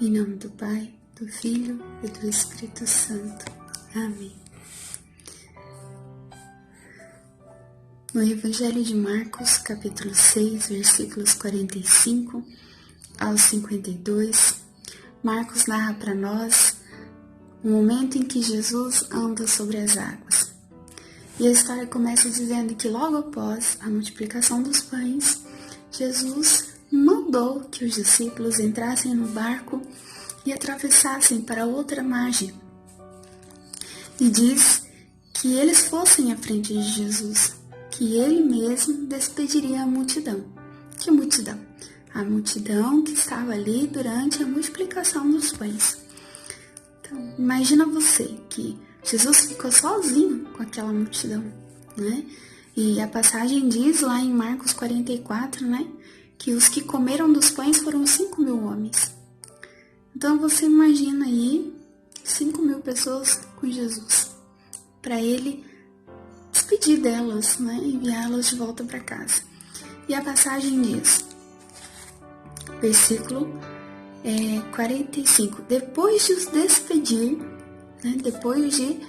Em nome do Pai, do Filho e do Espírito Santo. Amém. No Evangelho de Marcos, capítulo 6, versículos 45 ao 52, Marcos narra para nós o momento em que Jesus anda sobre as águas. E a história começa dizendo que logo após a multiplicação dos pães, Jesus mandou que os discípulos entrassem no barco e atravessassem para outra margem. E diz que eles fossem à frente de Jesus, que ele mesmo despediria a multidão. Que multidão? A multidão que estava ali durante a multiplicação dos pães. Então, imagina você que Jesus ficou sozinho com aquela multidão, né? E a passagem diz lá em Marcos 44, né? Que os que comeram dos pães foram 5.000 homens. Então você imagina aí 5.000 pessoas com Jesus, para ele despedir delas, né? Enviá-las de volta para casa. E a passagem diz, versículo 45, depois de os despedir, né? Depois de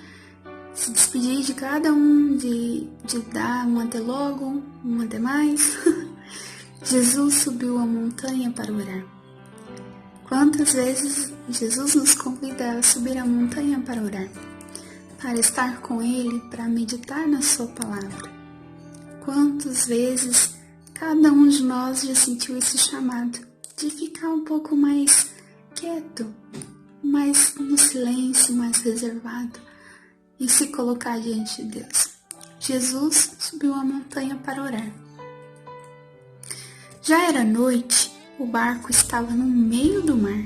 se despedir de cada um, de dar um até logo, um até mais, Jesus subiu a montanha para orar. Quantas vezes Jesus nos convida a subir a montanha para orar, para estar com Ele, para meditar na Sua palavra? Quantas vezes cada um de nós já sentiu esse chamado de ficar um pouco mais quieto, mais no silêncio, mais reservado e se colocar diante de Deus? Jesus subiu a montanha para orar. Já era noite, o barco estava no meio do mar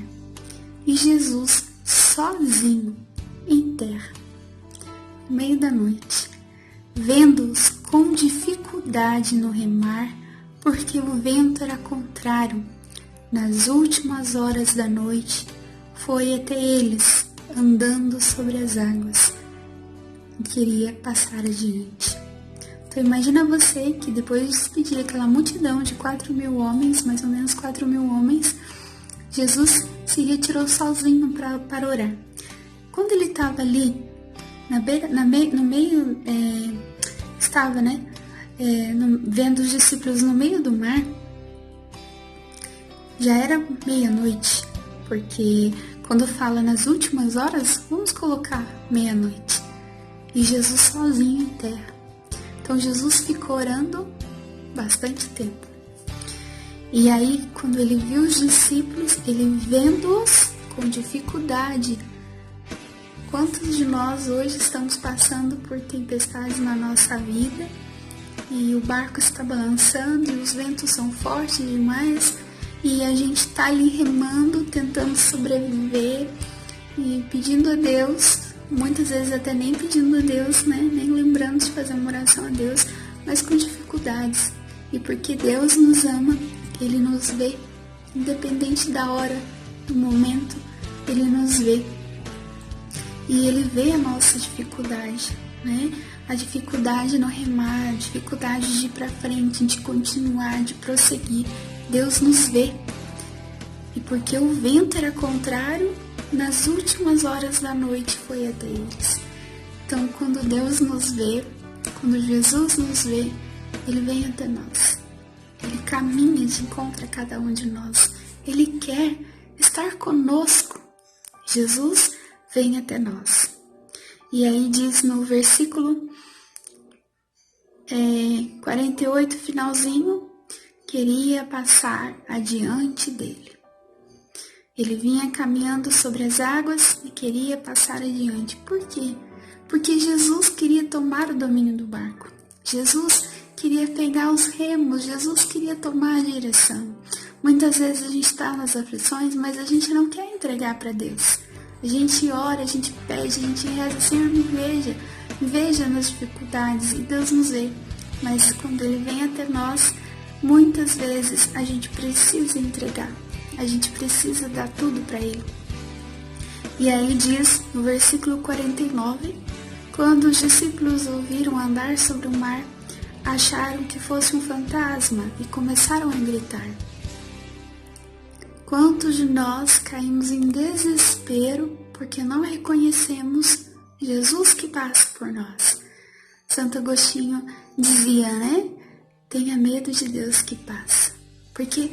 e Jesus sozinho em terra, no meio da noite, vendo-os com dificuldade no remar, porque o vento era contrário. Nas últimas horas da noite, foi até eles, andando sobre as águas, e queria passar adiante. Então imagina você que depois de despedir aquela multidão de 4.000 homens, mais ou menos 4.000 homens, Jesus se retirou sozinho para orar. Quando ele estava ali, estava, né, vendo os discípulos no meio do mar, já era meia-noite, porque quando fala nas últimas horas, vamos colocar meia-noite, e Jesus sozinho em terra. Então Jesus ficou orando bastante tempo. E aí, quando ele viu os discípulos, ele vendo-os com dificuldade. Quantos de nós hoje estamos passando por tempestades na nossa vida e o barco está balançando e os ventos são fortes demais e a gente está ali remando, tentando sobreviver e pedindo a Deus, muitas vezes até nem pedindo a Deus, né? Nem lembrando de fazer uma oração a Deus, mas com dificuldades. E porque Deus nos ama, Ele nos vê, independente da hora, do momento, Ele nos vê. E Ele vê a nossa dificuldade, né? A dificuldade no remar, a dificuldade de ir para frente, de continuar, de prosseguir. Deus nos vê. E porque o vento era contrário, nas últimas horas da noite foi até eles. Então, quando Deus nos vê, quando Jesus nos vê, Ele vem até nós. Ele caminha de encontro a cada um de nós. Ele quer estar conosco. Jesus vem até nós. E aí diz no versículo 48, finalzinho, queria passar adiante dele. Ele vinha caminhando sobre as águas e queria passar adiante. Por quê? Porque Jesus queria tomar o domínio do barco. Jesus queria pegar os remos, Jesus queria tomar a direção. Muitas vezes a gente está nas aflições, mas a gente não quer entregar para Deus. A gente ora, a gente pede, a gente reza, Senhor, me veja nas dificuldades, e Deus nos vê. Mas quando Ele vem até nós, muitas vezes a gente precisa entregar. A gente precisa dar tudo para Ele. E aí diz no versículo 49, quando os discípulos ouviram andar sobre o mar, acharam que fosse um fantasma e começaram a gritar. Quantos de nós caímos em desespero porque não reconhecemos Jesus que passa por nós? Santo Agostinho dizia, né? Tenha medo de Deus que passa. Porque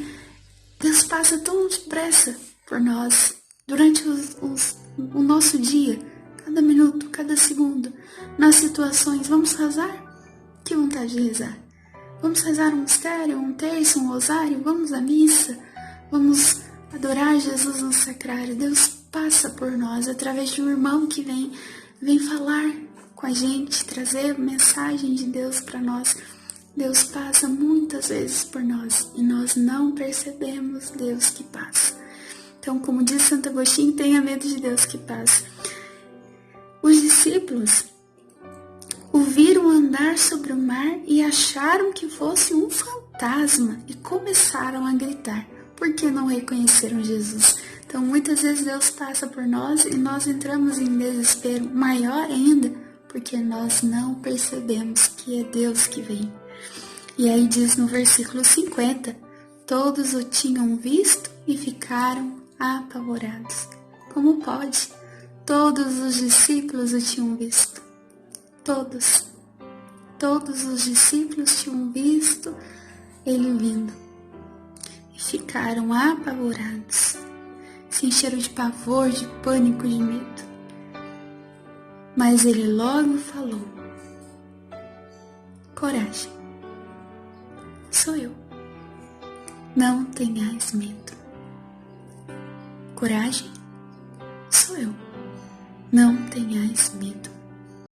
Deus passa tão depressa por nós durante o nosso dia, cada minuto, cada segundo, nas situações. Vamos rezar? Que vontade de rezar. Vamos rezar um mistério, um terço, um rosário, vamos à missa, vamos adorar Jesus no sacrário. Deus passa por nós através de um irmão que vem falar com a gente, trazer mensagem de Deus para nós. Deus passa muitas vezes por nós e nós não percebemos Deus que passa. Então, como diz Santo Agostinho, tenha medo de Deus que passa. Os discípulos o viram andar sobre o mar e acharam que fosse um fantasma e começaram a gritar, porque não reconheceram Jesus. Então, muitas vezes Deus passa por nós e nós entramos em desespero maior ainda, porque nós não percebemos que é Deus que vem. E aí diz no versículo 50, todos o tinham visto e ficaram apavorados. Como pode? Todos os discípulos o tinham visto. Todos os discípulos tinham visto ele vindo e ficaram apavorados, se encheram de pavor, de pânico, de medo. Mas ele logo falou, coragem, sou eu, não tenhais medo. Coragem, sou eu, não tenhais medo.